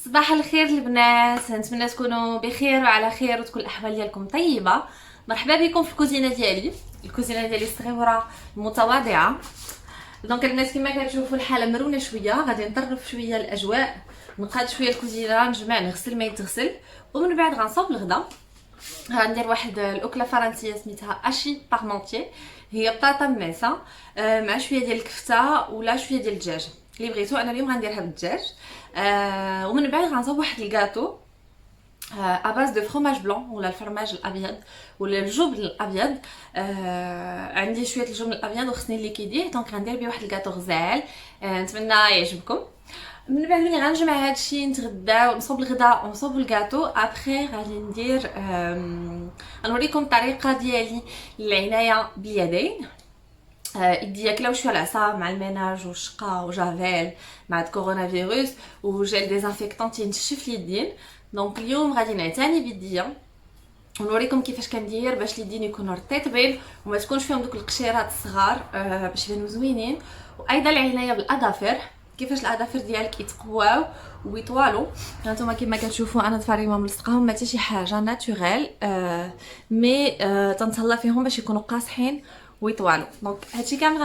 صباح الخير البنات، نتمنى تكونوا بخير وعلى خير وتكون الاحوال ديالكم طيبه. مرحبا بكم في الكوزينه ديالي. الكوزينه ديالي الصغيره المتواضعه. دونك البنات كما كتشوفوا الحاله مرونه شويه، غادي نطرف شويه الاجواء، نقاد شويه الكوزينه، نجمع نغسل ما يتغسل، ومن بعد غنصوب الغدا. غندير واحد الاكله فرنسيه سميتها اشي بارمونتيي، هي بطاطا مماسه مع شويه ديال الكفته ولا شويه ديال الدجاج اللي بغيتو. انا اليوم غنديرها بالدجاج. ومن بعد غنصاوب واحد الكاطو اباز دو فروماج بلون ولا الفرماج الابيض ولا الجبن الابيض. عندي شويه الجبن الابيض وخصني ليكيديه، دونك غندير بيه واحد الكاطو غزال. نتمنى يعجبكم. من بعد ملي غنجمع هادشي نتغداو، نصوب الغداء ونصوب الكاطو، ابخي غادي ندير غنوريكم الطريقه ديالي للعنايه باليدين. يديا كلاو شويه العصا مع الميناج والشقه وجافيل مع كورونا فيروس وجيل ديزانفيكتون تينشف اليدين. دونك اليوم غادي نعتني بيديا ونوريكم كيفاش كندير باش اليدين يكونوا رطيبين وما تكونش فيهم دوك القشيرات الصغار، باش يبانوا زوينين. وايضا العنايه بالاظافر، كيفاش الاظافر ديالك يتقواو ويطوالوا. هانتوما كما كتشوفوا انا ضفاريهم ملصقاهم، ما حتى شي حاجه ناتوريل، مي تنتهلا فيهم باش يكونوا قاصحين ويطوالوا. دونك هادشي كامل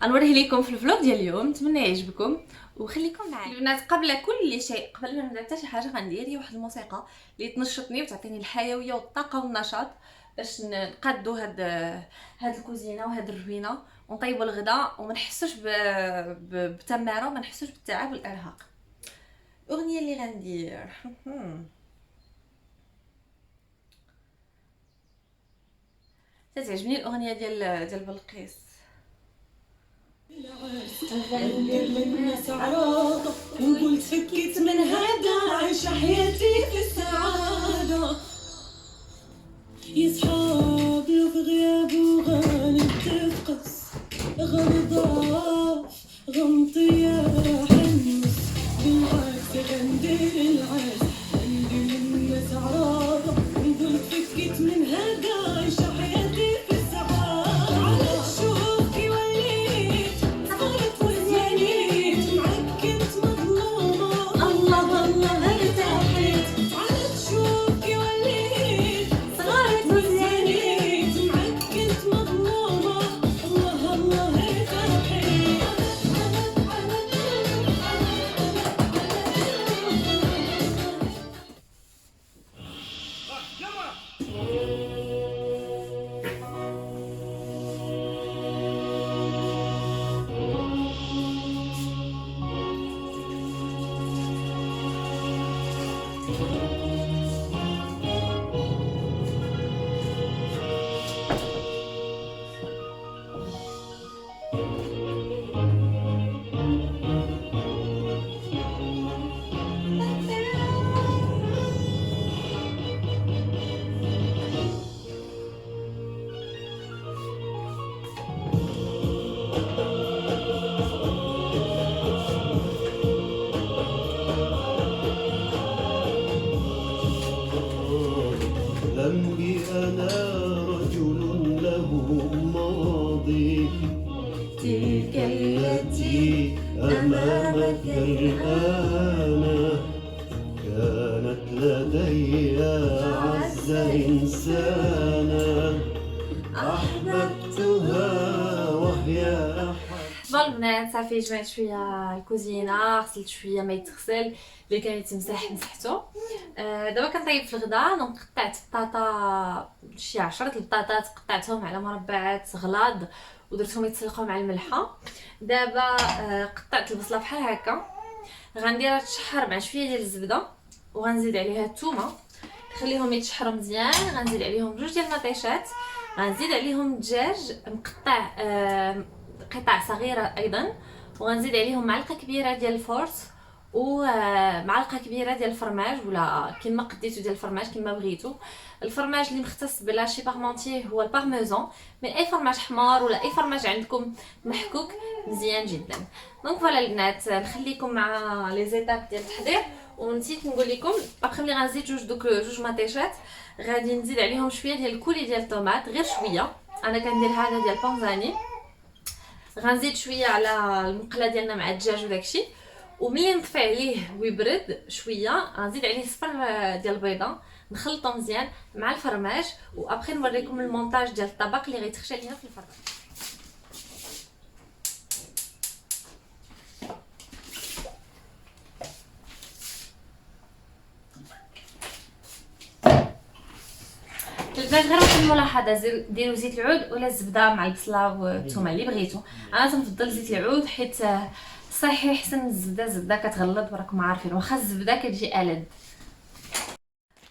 غنوريه لكم في الفلوق ديال اليوم، نتمنى يعجبكم وخليكم معايا البنات. قبل كل شيء، قبل ما نبدا حتى شي حاجه، غندير هي واحد الموسيقى اللي تنشطني وتعطيني الحيويه والطاقه والنشاط باش نقادوا هاد الكوزينه وهاد الروينه ونطيبوا الغداء وما نحسوش بتماره وما نحسوش بالتعب والارهاق. الاغنيه اللي غندير تعجبني الاغنيه ديال بلقيس. غندير للناس عراضة ونقول تفكيت من هذا، عايشة حياتي في السعادة. يصحاب له في غيابه غانم تفقس، غنضاف غنطية حنس. بالعكس غندير العكس، غندير للناس عراضة ونقول تفكيت من هذا، عايشة حياتي في السعادة. على شوفي وليت صارت وزيانيت، معك كنت مظلومة الله الله ارتاحت. على شوفي وليت صارت وزيانيت، معك كنت مظلومة الله الله ارتاحت. ذنبي أنا رجل له ماضي، تلك التي أمامك الآن كانت لدي أعز إنسانا، أحببتها وهي بون البنات صافي جمعت شويه الكوزينه، غسلت شويه ما يتغسل اللي كان يتمسح مسحته. دابا كنطيب في الغداء. دونك قطعت بطاطا شي 10 البطاطات، قطعتهم على مربعات غلاظ ودرتهم يتسلقوا مع الملحه. دابا قطعت البصله بحال هكا، غنديرها تشحر مع شويه ديال الزبده وغنزيد عليها الثومه نخليهم يتشحروا مزيان. غنزيد عليهم جوج ديال المطيشات، غنزيد عليهم الدجاج مقطع قطع صغيره ايضا، وغنزيد عليهم معلقه كبيره ديال الفورس ومعلقه كبيره ديال الفرماج ولا كما قديتو ديال الفرماج كما بغيتو. الفرماج اللي مختص بلاشي بارمونتيي هو البارميزون، من اي فرماج حمار ولا اي فرماج عندكم محكوك مزيان جدا. دونك فوالا البنات، نخليكم مع لي زيتاب ديال التحضير. ونسيت نقول لكم ابخي ملي غنزيد جوج مطيشات غادي نزيد عليهم شويه ديال الكولي ديال الطوماط، غير شويه. انا كندير هذا ديال بونزاني، غنزيد شويه على المقله ديالنا مع الدجاج وداكشي، وملي نطفي عليه ويبرد شويه غنزيد عليه صفر ديال البيضه نخلطو مزيان مع الفرماج وابخي نوريكم المونتاج ديال الطبق اللي غيتخشى لينا في الفرن. البنات غير واحد الملاحظه، ديروا زيت العود ولا الزبده مع البصله والثومه اللي بغيتو. انا تنفضل زيت العود حيت صحيح احسن من الزبده كتغلظ وراكم عارفين، واخا الزبده كتجي ألذ.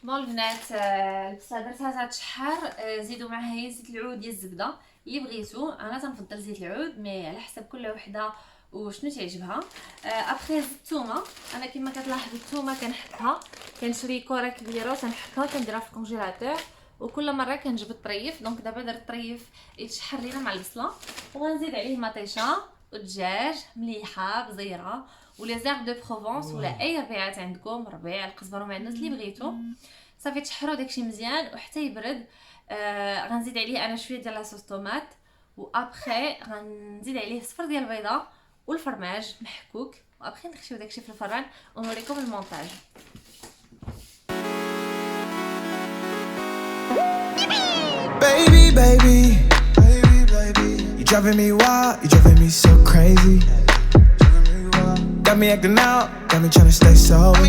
بون البنات البصله درتها تشحر، زيدوا معها زيت العود يا الزبده اللي بغيتو. انا تنفضل زيت العود مي على حسب كل وحده وشنو تعجبها. ابخي الثومه، انا كما كتلاحظوا الثومه كنحكها، كنشري كره كبيره وتنحكها كنديرها في الكونجيلاتور وكل مره كنجبد الطريف. دونك دابا درت الطريف يتشحر لينا مع البصله وغنزيد عليه مطيشه ودجاج مليحه بزيره ولا زير دو بروفونس ولا اي ربيعات عندكم، ربيع القزبر ومعدنوس اللي بغيتو. صافي تشحروا داكشي مزيان وحتى يبرد. غنزيد عليه انا شويه ديال لاصوص طوماط وابخي غنزيد عليه صفر ديال البيضه والفرماج محكوك وابخي نخشيو داكشي في الفران ونوريكم المونتاج. Baby, baby, baby, baby, you driving me wild, you driving me so crazy. Got me acting out, got me tryna stay sober.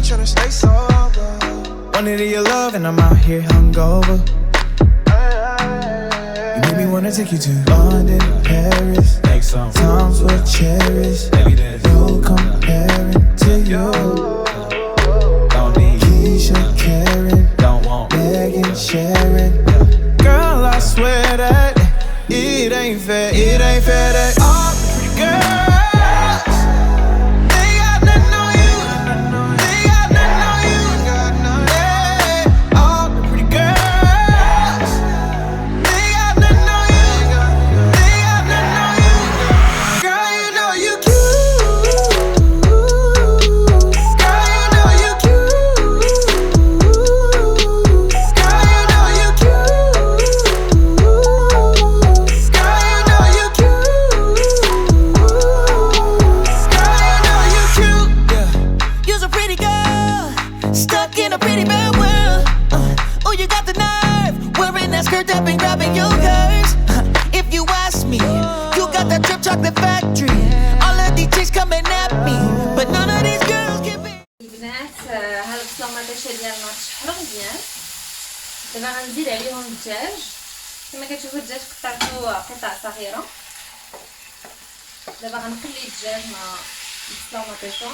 Wanted your love and I'm out here hungover. You made me wanna take you to London, Paris. Times were cherished. No comparing to you. Don't need Keisha, Karen, don't want Megan, Sharon. Girl, I swear that it ain't fair that all the pretty girls, they got nothing on you, they got nothing on you, yeah. All the pretty girls, they got nothing on you, they got nothing on you. Girl, you know you cute, girl, you know you cute, girl, you know you cute. Grabbing your curves. If you ask me, you got that drip chocolate factory. All of these chicks coming at me, but none of these girls can be. البنات هاد البصله ديالنا تشحروا مزيان. دابا غنزيد عليهم الدجاج. كما كتشوفوا الدجاج قطعته قطع صغيره. دابا غنخلي الدجاج مع البصله ومطيشه.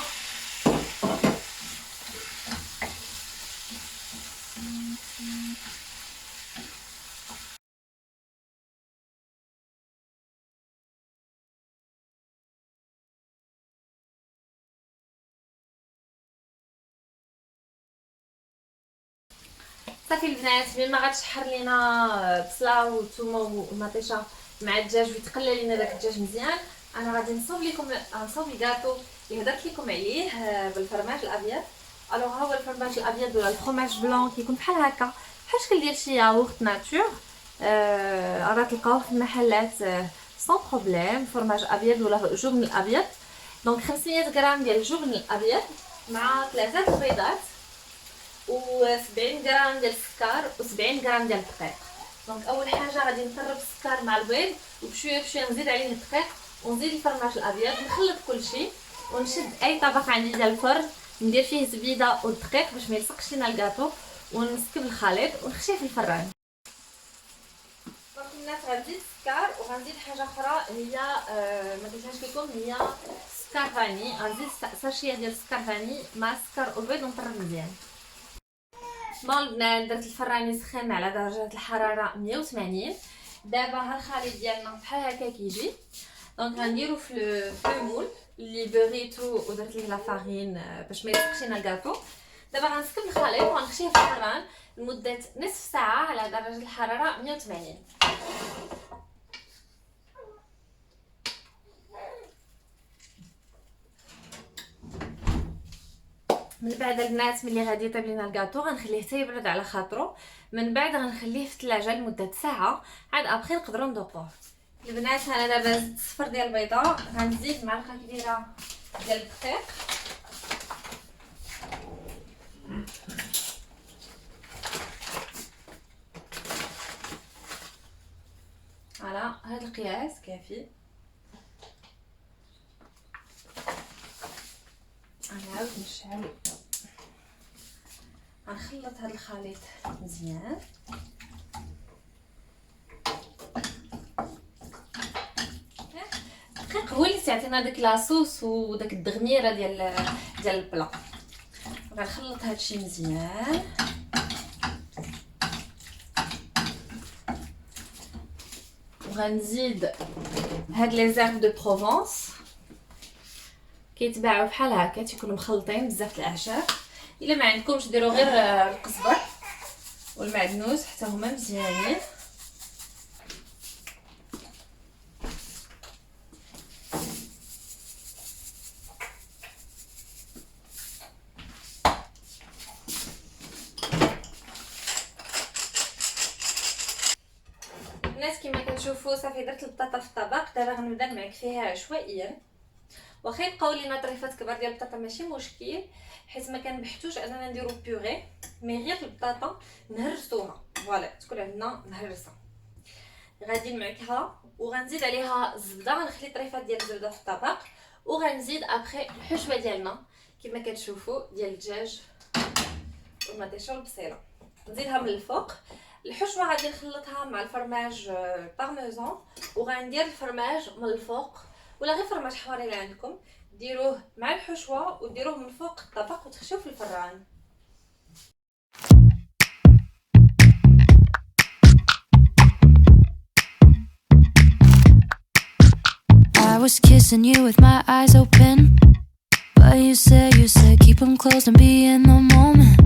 صافي البنات ملي غتشحر لينا بصله وثومه ومطيشه مع الدجاج ويتقلى لينا داك الدجاج مزيان، انا غادي نصوب الكاطو اللي هضرت لكم عليه بالفرماج الابيض. الوغ ها هو الفرماج الابيض ولا الفرماج بلون كيكون بحال هكا، بحال الشكل ديال شي ياغورت ناتور. راه تلقاوه في المحلات سون بروبليم، فرماج ابيض ولا جبن الابيض. دونك 500 غرام ديال الجبن الابيض مع 3 بيضات و70 غرام ديال السكر و70 غرام ديال الدقيق. دونك اول حاجه غادي نطرب السكر مع البيض وبشويه بشويه نزيد عليه الدقيق ونزيد الفرماج الابيض، نخلط كلشي ونشد اي طبق عندي ديال الفرن ندير فيه الزبيده والدقيق باش ما يلصقش لينا الكاطو ونسكب الخليط ونخشيه في الفران. دونك الناس غنزيد السكر وغنزيد حاجه اخرى هي ما قلتهاش لكم، هي سكر فاني. غنزيد ساشيه ديال السكر فاني مع السكر والبيض ونطرب مزيان. بون البنات درت الفران يسخن على درجه الحراره 180. دابا ها الخليط ديالنا بحال هكا كيجي. دونك غنديرو في المول اللي بغيتو ودرت ليه لا فارين باش ما يلصقش لنا الكاطو. دابا غنسكب الخليط وغنخشيه في الفران لمده نصف ساعه على درجه الحراره 180. من بعد البنات ملي غادي يطيب لينا الكاطو غنخليه حتى يبرد على خاطرو، من بعد غنخليه في الثلاجه لمده ساعه، عاد ابخي نقدروا نذوقوه. البنات انا دابا زدت صفر ديال البيضه، غنزيد معلقه كبيره ديال الدقيق هذا القياس كافي. غنعاود نشعل، غنخلط هذا الخليط مزيان. الدقيق هو اللي تعطينا داك لاصوص وداك الدغميره ديال البلا. غنخلط هادشي مزيان. وغنزيد هاد لي زيرب دو بروفونس، كيتباعوا بحال هكا، تيكونوا مخلطين بزاف د الاعشاب. الا ما عندكمش ديروا غير القزبر والمعدنوس حتى هما مزيانين. الناس كما كتشوفوا صافي درت البطاطا في الطبق. دابا غنبدا نمعك فيها عشوائيا. واخا يبقاو لينا طريفات كبار ديال البطاطا ماشي مشكل، حيت ما كنبحثوش اننا نديرو بيوري، مي غير البطاطا نهرسوها. فوالا تكون عندنا مهرسه. غادي نمعكها وغنزيد عليها الزبده. غنخلي طريفات ديال الزبده في الطبق، وغنزيد ابخي الحشوه ديالنا كما كتشوفوا ديال الدجاج والمطيشه والبصيله. نزيدها من الفوق. الحشوه غادي نخلطها مع الفرماج بارميزان، وغندير الفرماج من الفوق، ولا غير فرماج حواري اللي عندكم ديروه مع الحشوه وديروه من فوق الطبق وتخشوه في الفران. I was kissing you with my eyes open, but you said keep them closed and be in the moment.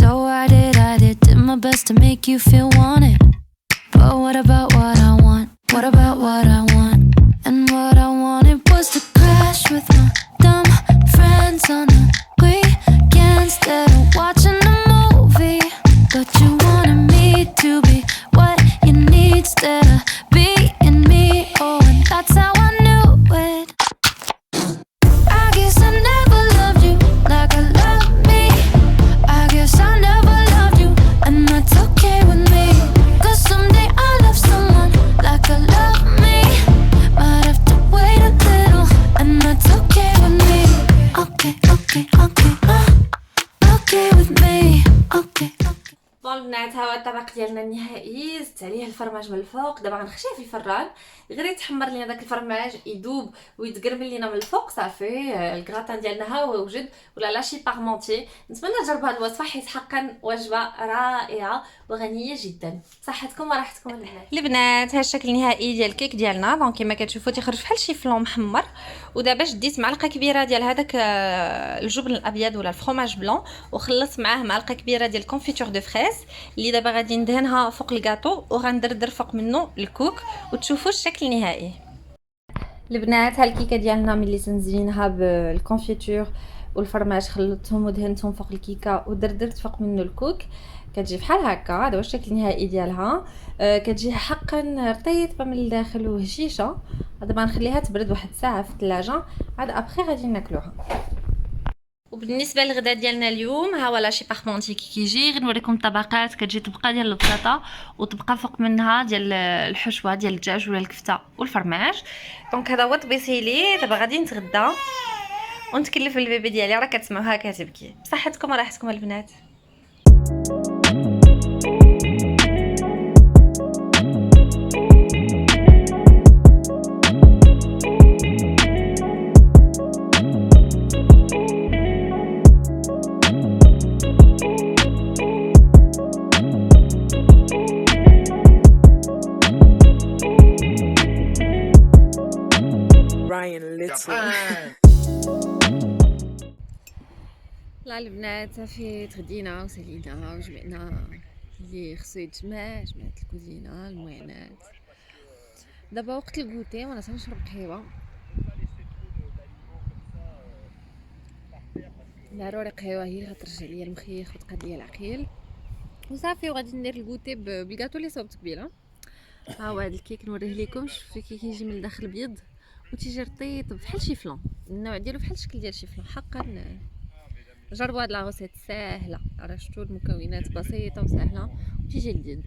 So I did my best to make you feel wanted. But what about what I want? What about what I want? And what I wanted was to crash with my dumb friends on the weekend instead of watching a movie. But you wanted me to be what you need instead of being me. Oh, and that's how I knew it. I guess I never loved you like I love me. I guess I never loved you, and that's okay with me. 'Cause someday I'll love someone like I love me. Might have to wait a little, and that's okay with me. Okay, okay, okay, okay with me. Okay, okay. بون البنات، ها هو الطبق ديالنا النهائي. زدت عليه الفرماج من الفوق. دابا غنخشيه في الفران، غير يتحمر لينا داك الفرماج يذوب ويتقرمل لينا من الفوق. صافي الكراتان ديالنا ها هو وجد، ولا لاشي بارمونتي. نتمنى تجربوا هذه الوصفه حيت حقا وجبه رائعه وغنيه جدا. صحتكم وراحتكم البنات. ها الشكل النهائي ديال الكيك ديالنا. دونك كما كتشوفوا تيخرج بحال شي فلون محمر. ودابا شديت معلقه كبيره ديال هذاك الجبن الابيض ولا الفرomاج بلون، وخلطت معاه معلقه كبيره ديال الكونفيتور دو فريز اللي دابا غادي ندهنها فوق الكاطو، وغندردر فوق منه الكوك وتشوفوا الشكل النهائي. البنات، ها الكيكه ديالنا ملي تنزينها بالكونفيتور والفرماج خلطتهم ودهنتهم فوق الكيكه ودردرت فوق منه الكوك، كتجي بحال هكا. هذا هو الشكل النهائي ديالها. كتجي حقا رطيبه من الداخل وهشيشه. دابا نخليها تبرد واحد ساعه في الثلاجه، عاد ابخي غادي ناكلوها. وبالنسبه للغدا ديالنا اليوم، ها ولا شي بارمونتي كيجي. غير نوريكم الطبقات. كتجي طبقه ديال البطاطا وطبقه فوق منها ديال الحشوه ديال الدجاج ولا الكفته والفرماج. دونك هذا هو طبيسيلي. دابا غادي نتغدى ونتكلف البيبي ديالي. راه كتسمعوها كتبكي. بصحتكم وراحتكم البنات. لا البنات، صافي تغدينا وسالينا وجمعنا اللي خصو يتجمع. جمعت الكوزينه المعينات. دابا وقت الكوتي وانا تنشرب قهوه. ضروري قهوه هي اللي غترجع ليا المخيخ وتقاد ليا العقيل. وصافي وغادي ندير الكوتي بالكاطو اللي صوبت قبيله. ها هو هذا الكيك نوريه لكم. شوفوا كيجي من الداخل ابيض وتيجي رطيب بحال شي فلون. النوع ديالو بحال الشكل ديال شي فلون. حقا جربوا هاد لاغوسيت ساهله. راه شفتوا المكونات بسيطه وسهله وتيجي لذيذ.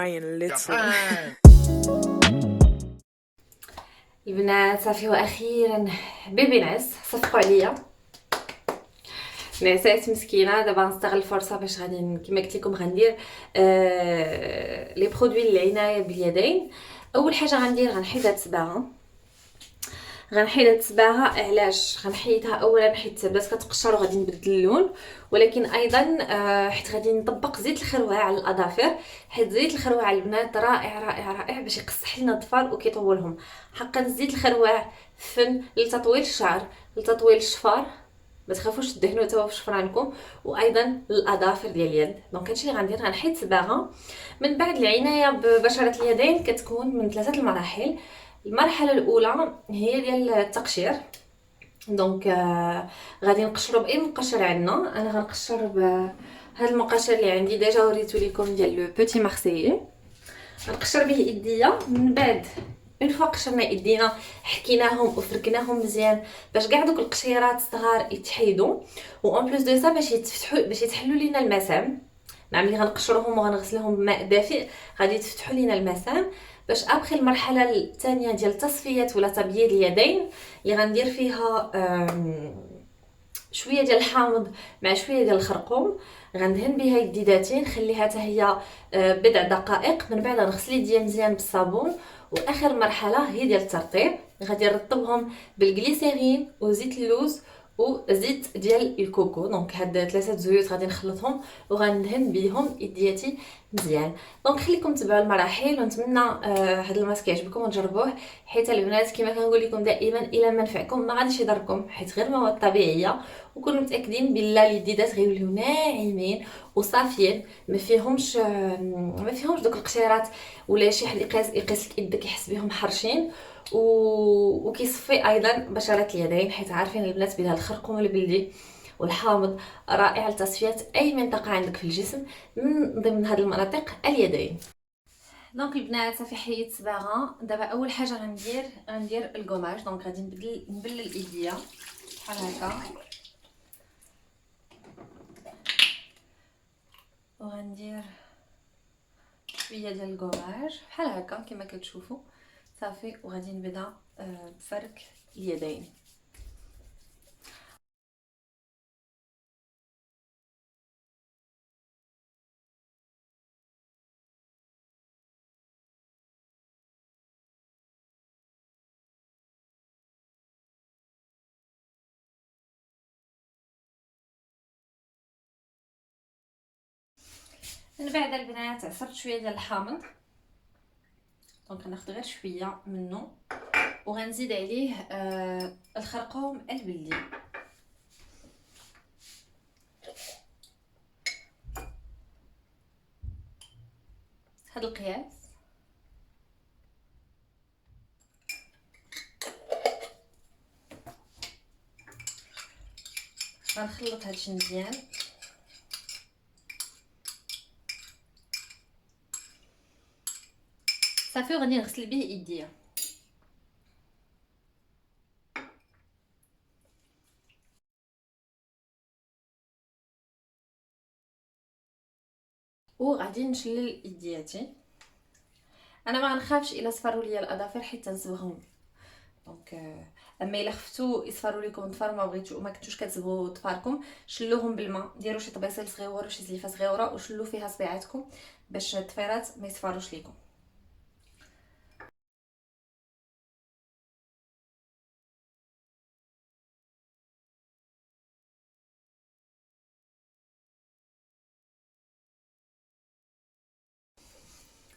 crying little. البنات صافي واخيرا بيبي نعس صفقوا عليا. نعسات مسكينه. دابا نستغل الفرصه باش غادي كما قلت لكم غندير لي برودوي للعنايه باليدين. اول حاجه غندير غنحيد هاد الصباغه. غنحيد هاد الصباغه علاش غنحيدها؟ اولا حيت بدات كتقشر وغادي نبدل اللون، ولكن ايضا حيت غادي نطبق زيت الخروع على الاظافر. حيت زيت الخروع البنات رائع رائع رائع باش يقصح لنا الظفار وكيطولهم. حقا زيت الخروع فن لتطويل الشعر، لتطويل الشفار، ما تخافوش تدهنوا حتى في شفرانكم، وايضا الاظافر ديال اليد. دونك هادشي اللي غندير غنحيد صباغه. من بعد العنايه ببشره اليدين كتكون من 3 المراحل. المرحله الاولى هي ديال التقشير. دونك غادي نقشروا باي مقشر عندنا. انا غنقشر بهذا المقشر اللي عندي ديجا وريتو لكم ديال لو بوتي مارسيي. غنقشر به يديا. من بعد اون فوا قشرنا يدينا حكيناهم وفركناهم مزيان باش كاع دوك القشيرات الصغار يتحيدوا، و اون بليس دو سا باش يتحلوا لينا المسام. مع ملي غنقشروهم وغنغسلهم بماء دافئ غادي يتفتحوا لينا المسام. باش ابخي المرحله الثانيه ديال تصفيه ولا تبييض اليدين اللي غندير فيها شويه ديال الحامض مع شويه ديال الخرقوم. غندهن بها يديداتي نخليها حتى هي بضع دقائق. من بعد غنغسل يديا مزيان بالصابون. واخر مرحله هي ديال الترطيب. غادي نرطبهم بالغليسيرين وزيت اللوز وزيت ديال الكوكو. دونك هاد 3 زيوت غادي نخلطهم وغندهن بهم يدياتي مزيان. دونك خليكم تبعوا المراحل، ونتمنى هاد الماسك يعجبكم وتجربوه، حيت البنات كما كنقول لكم دائما الا ما نفعكم ما غاديش يضركم، حيت غير مواد طبيعيه. وكونوا متاكدين بالله اليديدات غيوليو ناعمين وصافيين، ما فيهمش دوك القشيرات ولا شي حد يقيس لك يدك يحس بهم حرشين. وكيصفي ايضا بشره اليدين، حيت عارفين البنات بلا الخرقوم البلدي والحامض رائع لتصفيه اي منطقه عندك في الجسم من ضمن هذه المناطق اليدين. دونك البنات صافي حيدت صباغه. دابا اول حاجه غندير الكوماج. دونك غادي نبلل ايديا بحال هكا، وغندير شويه ديال الكوماج بحال هكا كما كتشوفوا صافي. وغادي نبدا بفرك اليدين. من بعد البنات عصرت شويه ديال الحامض. دونك غناخذ غير شويه منه وغنزيد عليه الخرقوم البلدي. هذا القياس. غنخلط هادشي مزيان. صافي وغادي نغسل به يديا. وغادي نشلل يدياتي. انا ما غنخافش الا صفروا ليا الاظافر حيت تنصبغهم. دونك اما الا خفتو يصفروا لكم الظفار ما كنتوش كتصبغوا ظفاركم، شلوهم بالماء، ديروا شي طبيصيل صغيور وشي زليفه صغيره وشلوا فيها صبيعاتكم باش الضفيرات ما يصفروش لكم.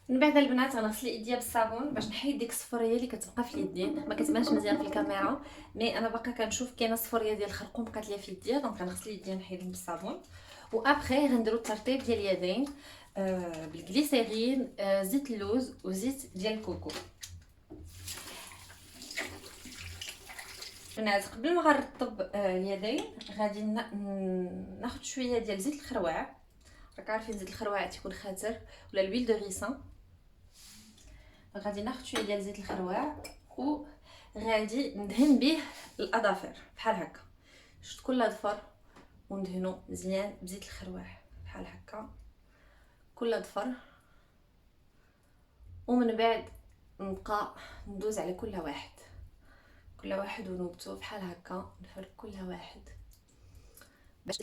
من بعد البنات غنغسل يديا بالصابون باش نحيد ديك الصفوريه اللي كتبقى في اليدين. ما كتبانش مزيان في الكاميرا، مي انا باقا كنشوف كاينه الصفوريه ديال الخرقوم بقات ليا في يديا. دونك غنغسل يديا نحيدهم بالصابون. وابخي غنديروا الترطيب ديال اليدين بالغليسيرين، زيت اللوز وزيت ديال الكوكو. بنات قبل ما غنرطب اليدين غادي ناخذ شويه ديال زيت الخروع. راك عارفين زيت الخروع تيكون خاتر، ولا الويل دو ريسان. غادي ناخذ شويه ديال زيت الخروع وغادي ندهن به الاظافر بحال هكا. شفت كل ظفر وندهنو مزيان بزيت الخروع بحال هكا كل ظفر. ومن بعد نبقى ندوز على كل واحد ونوبتو بحال هكا، نفرك كل واحد باش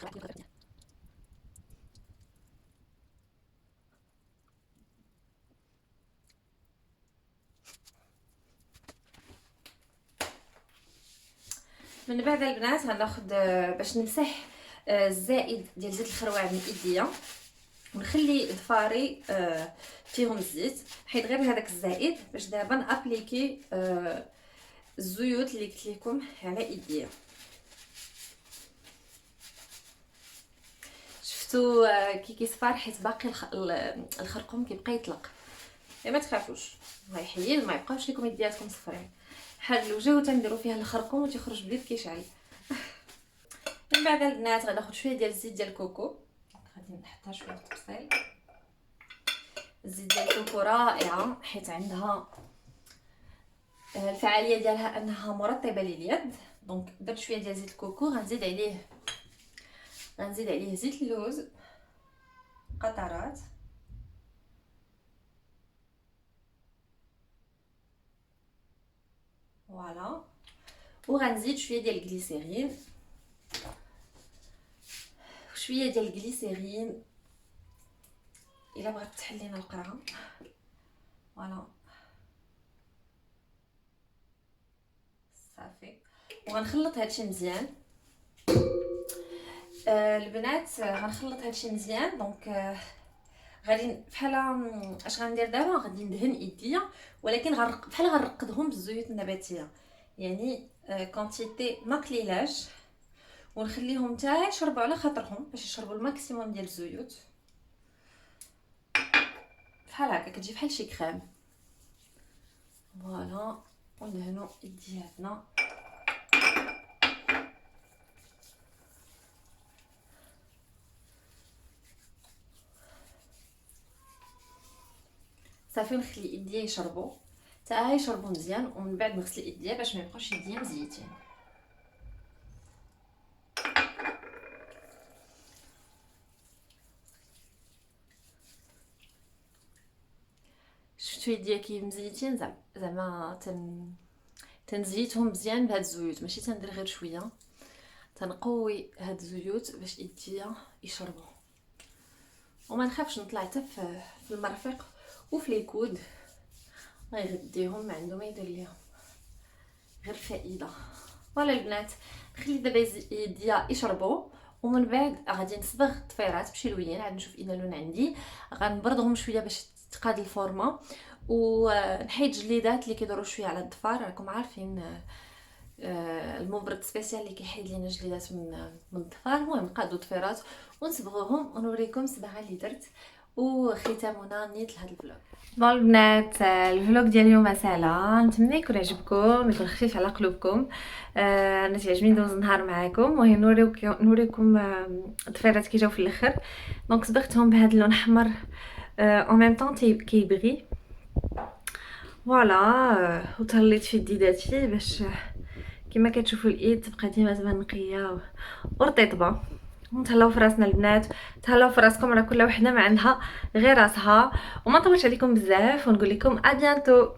من بعد البنات غناخد باش نمسح الزائد ديال زيت الخروع من ايديا، ونخلي ظفاري فيهم الزيت، حيت غير هذاك الزائد باش دابا نابليكي الزيوت اللي قلت لكم على ايديا. شفتوا كي كيصفر حيت باقي الخرقوم كيبقى يطلق. ما تخافوش غيحيد، ما يبقاوش لكم يدياتكم صفرين. بحال الوجه وتنديروا فيها الخرقوم وتيخرج بليد كيشعل. من بعد البنات غناخد شويه ديال الزيت ديال الكوكو، غادي نحطها شويه في التبصيل. الزيت ديال الكوكو رائعه حيت عندها الفعاليه ديالها انها مرطبه لليد. دونك درت شويه ديال زيت الكوكو، غنزيد عليه زيت اللوز قطرات، فوالا، وغنزيد شويه ديال الجليسيرين، الا بغات تحل لينا القرعه. فوالا صافي، وغنخلط هادشي مزيان. البنات غنخلط هادشي مزيان. دونك غادي بحال اش غندير دابا، غادي ندهن ايديا، ولكن بحال غنرقدهم بالزيوت النباتيه، يعني كونتيتي ما قليلاش، ونخليهم حتى يشربوا على خاطرهم باش يشربوا الماكسيموم ديال الزيوت. بحال هكا كتجي بحال شي كريم. فوالا، وندهنوا يدياتنا. صافي، نخلي يديا يشربوا حتى يشربوا مزيان، ومن بعد نغسل يديا باش ما يبقاوش يديا مزيتين. شفتوا يديا كي مزيتين، زعما تنزيتهم مزيان بهاد الزيوت، ماشي تندير غير شويه، تنقوي هاد الزيوت باش يديا يشربوا. وما نخافش نطلع حتى في المرفق وفي ليكود، غيغديهم، ما عنده ما يدير ليهم، غير فائده. فوالا البنات، نخلي دابا يديا يشربوا، ومن بعد غادي نصبغ الطفيرات بشي لوين. عاد نشوف اين لون عندي، غنبردهم شويه باش تقاد الفورمه، ونحيد جليدات اللي كيدوروا شويه على الضفار. راكم عارفين المبرد سبيسيال اللي كيحيد لينا جليدات من الضفار. المهم نقادو الضفيرات ونصبغوهم، ونوريكم الصباغه اللي درت، وختامنا نيت لهذا الفلوق. بون البنات، الفلوق ديال اليوم سهله، نتمنى يكون عجبكم، يكون خفيف على قلوبكم. انا تعجبني ندوز النهار معاكم، وهي نوريكم الضفيرات كي جاو في الاخر. دونك صبغتهم بهذا اللون احمر اون ميم طون كيبغي. فوالا، وتهليت في يديداتي باش كما كتشوفوا الايد تبقى ديما زعما نقيه ورطيطبه. نتهلاو في راسنا البنات، تهلاو في راسكم، راه كل وحده ما عندها غير راسها. وما نطولش عليكم بزاف، ونقول لكم ابيانتو.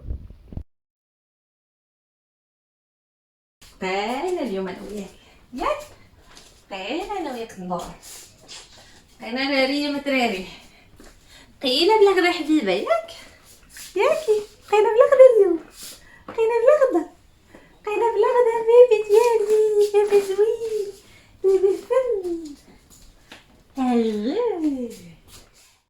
بقينا اليوم انا وياك، ياك بقينا انا وياك ندور، بقينا ناريه متراري، بقينا بلا غدا حبيبه، ياك ياكي